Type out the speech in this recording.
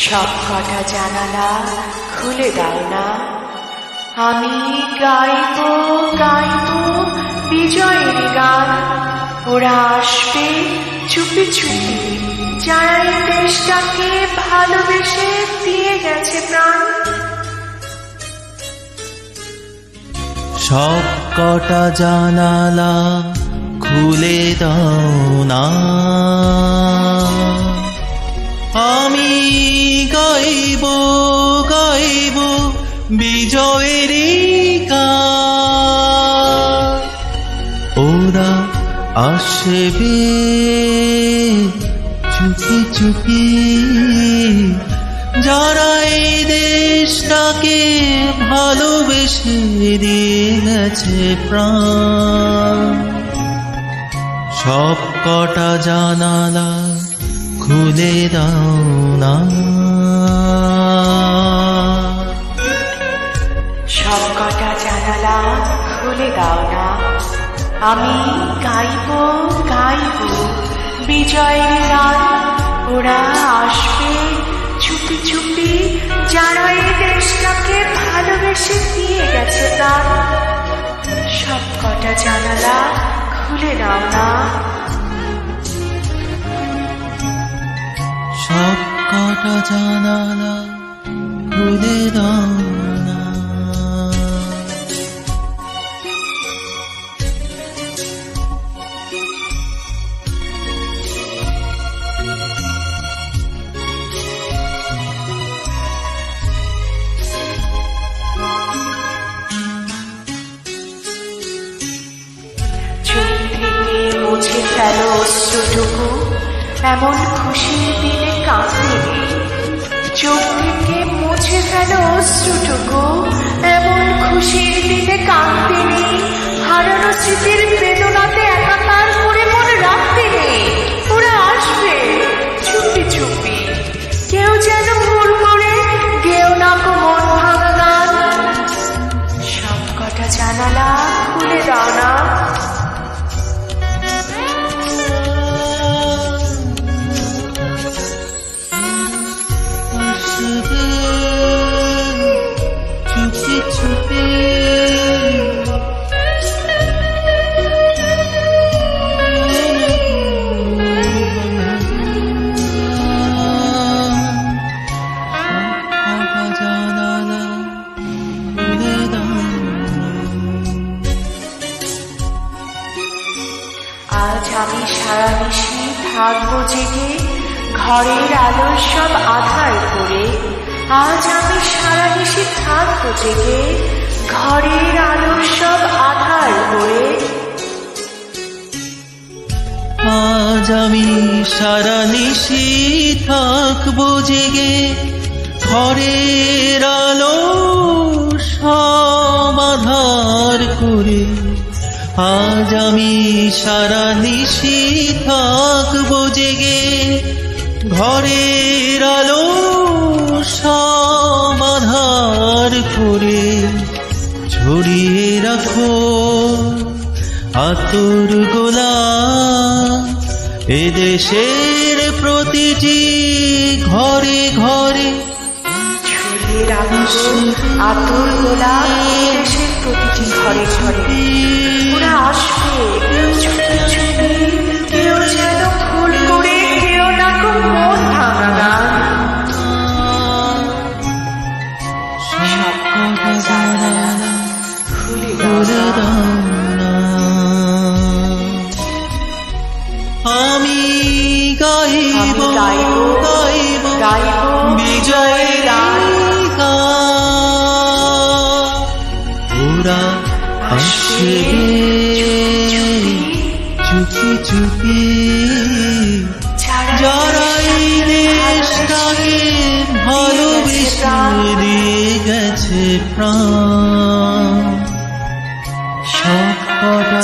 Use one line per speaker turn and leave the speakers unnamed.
সব কটা জানালা খুলে দাও না, আমি গাইব গাইব বিজয়ের গান। ওরা আসবে চুপি চুপি, যারা এই দেশটাকে ভালোবেসে দিয়ে গেছে প্রাণ।
সব কটা জানালা খুলে দাও না, আমি গাইব গাইব বিজয়ের গান। ওরা আসবে চুপি চুপি, যারা এই দেশটাকে ভালোবেসে দিয়ে গেছে প্রাণ। সব কটা জানালা খুলে দাও না,
সব কটা জানালা খুলে দাও না, আমি গাইব গাইব বিজয়ের গান। ওরা আসবে চুপি চুপি, যারা এই দেশটাকে ভালোবেসে দিয়ে গেছে প্রাণ। সব কটা জানালা খুলে দাও না,
সব কটা জানালা খুলে দাও না।
চোখ থেকে মুছে ফেলো অশ্রুটুকু, এমন খুশির দিনে কাঁদেনি। চোখ থেকে মুছে ফেলো অশ্রুটুকু, এমন খুশির দিনে কাঁদেনি। হারানো স্মৃতির বেদনাতে একাকার করে মনে রাখতে নেই। ওরা আসবে চুপি চুপি, কেউ যেন ভুল করে গেও না গো মন ভাঙা গান। সব কটা জানালা খুলে দাও না,
চুপি চুপি, জানালা খুলে দাও।
আজ আমি সারা নিশি থাকবো জেগে, ঘরের আলোর সব আধার করে। আজ আমি সারা নিশি থাকবো জেগে, ঘরের আলোর সব আধার করে।
আজ আমি সারা নিশি থাকবো জেগে, ঘরের আলো সব আধার করে। আজ আমি সারা নিশি থাকবো জেগে, ঘরের আলো সব আধার করে। ছড়িয়ে রাখো আতর গোলাপ এদেশের প্রতিটি ঘরে ঘরে।
ছড়িয়ে রাখো আতর গোলাপ দেশের প্রতিটি ঘরে ঘরে। ওরা আসবে চুপি চুপি, কেউ যেন ভুল করে কেউ না গো মন ভাঙা গান। সব কটা জানালা খুলে দাও না,
আমি গাইব গাইব
গাইব
বিজয়ের গান। ওরা আসবে চুপি চুপি, যারা এই দেশটাকে ভালোবেসে দিয়ে গেছে প্রাণ। সব কটা